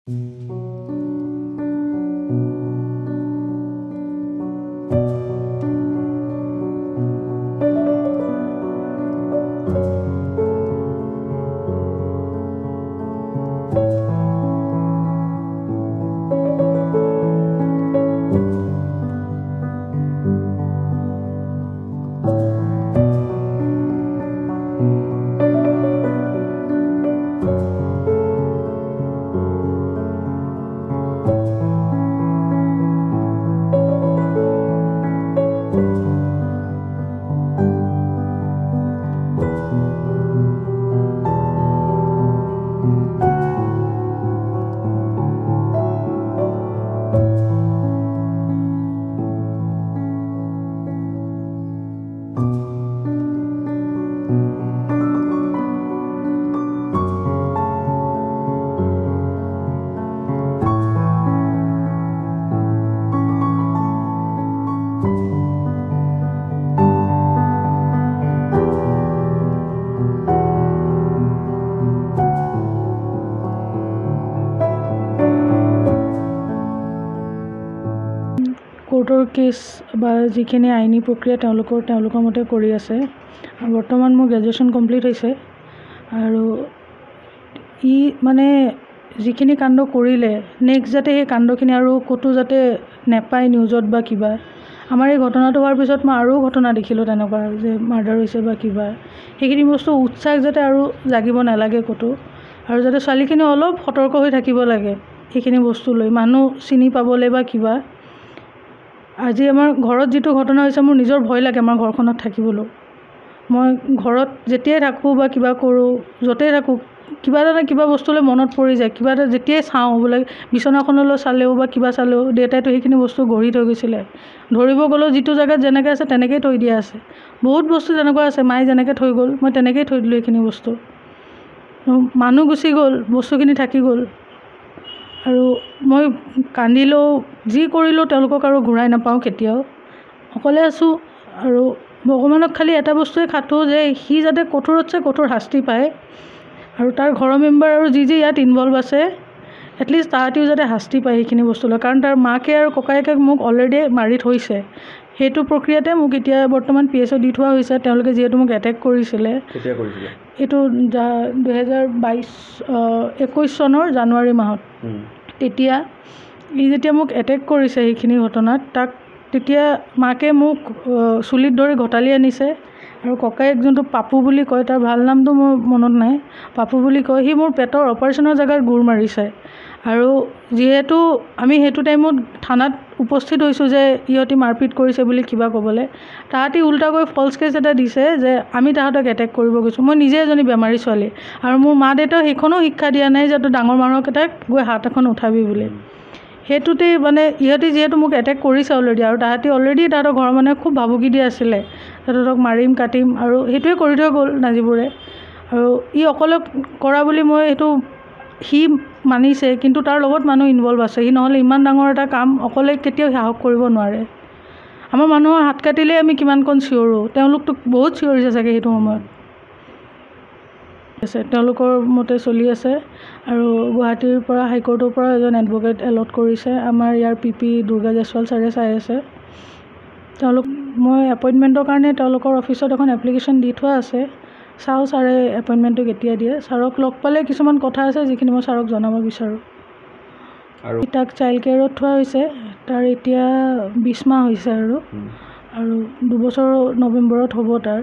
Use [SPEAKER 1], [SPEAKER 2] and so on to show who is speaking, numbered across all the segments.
[SPEAKER 1] কোৰ্টৰ cash বা যিখিনি আইনী প্ৰক্ৰিয়া তেওঁলোকৰ মতে কৰি আছে। বৰ্তমান মোৰ গ্ৰেজুৱেশ্যন কমপ্লিট হৈছে আৰু মানে যিখিনি কাণ্ড কৰিলে নেক্সট যাতে সেই কাণ্ডখিনি আৰু ক'তো যাতে নেপায় নিউজত বা কিবা। আমাৰ এই ঘটনাটো হোৱাৰ পিছত মই আৰু ঘটনা দেখিলোঁ তেনেকুৱা যে মাৰ্ডাৰ হৈছে বা কিবা। সেইখিনি বস্তু উৎসাহ যাতে আৰু জাগিব নালাগে ক'তো, আৰু যাতে ছোৱালীখিনি অলপ সতৰ্ক হৈ থাকিব লাগে সেইখিনি বস্তু লৈ, মানুহ চিনি পাবলৈ বা কিবা। আজি আমাৰ ঘৰত যিটো ঘটনা হৈছে মোৰ নিজৰ ভয় লাগে আমাৰ ঘৰখনত থাকিবলৈ। মই ঘৰত যেতিয়াই থাকোঁ বা কিবা কৰোঁ, য'তেই থাকোঁ কিবা এটা কিবা বস্তুলৈ মনত পৰি যায়। কিবা এটা যেতিয়াই চাওঁ বোলে বিচনাখনলৈ চালেও বা কিবা চালেও দেউতাইতো সেইখিনি বস্তু গঢ়ি থৈ গৈছিলে। ধৰিব গ'লেও যিটো জেগাত যেনেকৈ আছে তেনেকৈয়ে থৈ দিয়া আছে। বহুত বস্তু তেনেকুৱা আছে, মায়ে যেনেকৈ থৈ গ'ল মই তেনেকৈয়ে থৈ দিলোঁ এইখিনি বস্তু। মানুহ গুচি গ'ল, বস্তুখিনি থাকি গ'ল। আৰু মই কান্দিলেও যি কৰিলেও তেওঁলোকক আৰু ঘূৰাই নাপাওঁ কেতিয়াও। অকলে আছোঁ আৰু ভগৱানক খালি এটা বস্তুৱে খাটোঁ যে সি যাতে কঠোৰতছে কঠোৰ শাস্তি পায়, আৰু তাৰ ঘৰৰ মেম্বাৰ আৰু যি ইয়াত ইনভল্ভ আছে এটলিষ্ট তাহাঁতিও যাতে শাস্তি পায় সেইখিনি বস্তু লয়। কাৰণ তাৰ মাকে আৰু ককায়েকে মোক অলৰেডি মাৰি থৈছে। সেইটো প্ৰক্ৰিয়াতে মোক এতিয়া বৰ্তমান PSO দি থোৱা হৈছে। তেওঁলোকে যিহেতু মোক এটেক কৰিছিলে। এইটো 2021 চনৰ জানুৱাৰী মাহত। তেতিয়া যেতিয়া মোক এটেক কৰিছে সেইখিনি ঘটনাত, তেতিয়া মাকে মোক চুলিত ধৰি ঘটালি আনিছে, আৰু ককায়েক যোনটো পাপু বুলি কয়, তাৰ ভাল নামটো মোৰ মনত নাই, পাপু বুলি কয়, সি মোৰ পেটৰ অপাৰেশ্যনৰ জেগাত গোৰ মাৰিছে। আৰু যিহেতু আমি সেইটো টাইমত থানাত উপস্থিত হৈছোঁ যে ইহঁতি মাৰপিট কৰিছে বুলি কিবা ক'বলৈ, তাহাঁতি উল্টাকৈ ফল্ছ কেছ এটা দিছে যে আমি তাহাঁতক এটেক কৰিব গৈছোঁ। মই নিজে এজনী বেমাৰী ছোৱালী, আৰু মোৰ মা দেউতাও সেইখনো শিক্ষা দিয়া নাই যে তই ডাঙৰ মানুহকেইটাক গৈ হাত এখন উঠাবি বুলি। সেইটোতেই মানে ইহঁতি যিহেতু মোক এটেক কৰিছে অলৰেডি, আৰু তাহাঁতি অলৰেডি তাহাঁতৰ ঘৰৰ মানুহে খুব ভাবুকি দি আছিলে তাহাঁতক মাৰিম কাটিম, আৰু সেইটোৱে কৰি থৈ গ'ল নাজিবোৰে। আৰু ই অকলে কৰা বুলি মই এইটো সি মানিছে, কিন্তু তাৰ লগত মানুহ ইনভল্ভ আছে। সি নহ'লে ইমান ডাঙৰ এটা কাম অকলে কেতিয়াও সাহস কৰিব নোৱাৰে। আমাৰ মানুহৰ হাত কাটিলেই আমি কিমানকণ চিঞৰোঁ, তেওঁলোকতো বহুত চিঞৰিছে চাগে সেইটো সময়ত। তেওঁলোকৰ মতে চলি আছে, আৰু গুৱাহাটীৰ পৰা হাইকোৰ্টৰ পৰা এজন এডভকেট এলট কৰিছে। আমাৰ ইয়াৰ PP দুৰ্গা জয়ছোৱাল ছাৰে চাই আছে। মই এপইণ্টমেণ্টৰ কাৰণে তেওঁলোকৰ অফিচত এখন এপ্লিকেশ্যন দি থোৱা আছে। চাওঁ ছাৰে এপইণ্টমেণ্টটো কেতিয়া দিয়ে। ছাৰক লগ পালে কিছুমান কথা আছে যিখিনি মই ছাৰক জনাব বিচাৰোঁ। আৰু তাক চাইল্ড কেয়াৰত থোৱা হৈছে, তাৰ এতিয়া 20 মাহ হৈছে, আৰু 2 বছৰ নৱেম্বৰত হ'ব তাৰ।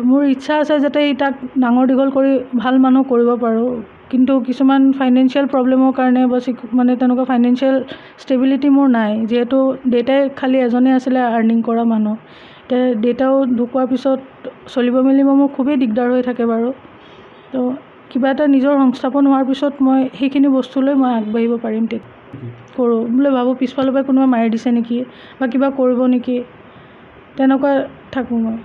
[SPEAKER 1] মোৰ ইচ্ছা আছে যাতে তাক ডাঙৰ দীঘল কৰি ভাল মানুহ কৰিব পাৰোঁ, কিন্তু কিছুমান ফাইনেন্সিয়েল প্ৰব্লেমৰ কাৰণে বা মানে তেনেকুৱা ফাইনেন্সিয়েল ষ্টেবিলিটি মোৰ নাই। যিহেতু দেউতাই খালি এজনে আছিলে আৰ্নিং কৰা মানুহ। এতিয়া দেউতাও ঢুকোৱাৰ পিছত চলিব মেলিব মোৰ খুবেই দিগদাৰ হৈ থাকে বাৰু। তো কিবা এটা নিজৰ সংস্থাপন হোৱাৰ পিছত মই সেইখিনি বস্তু লৈ মই আগবাঢ়িব পাৰিম। কৰোঁ বোলে ভাবোঁ পিছফালৰ পৰা কোনোবা মাৰি দিছে নেকি বা কিবা কৰিব নেকি, তেনেকুৱা থাকোঁ মই।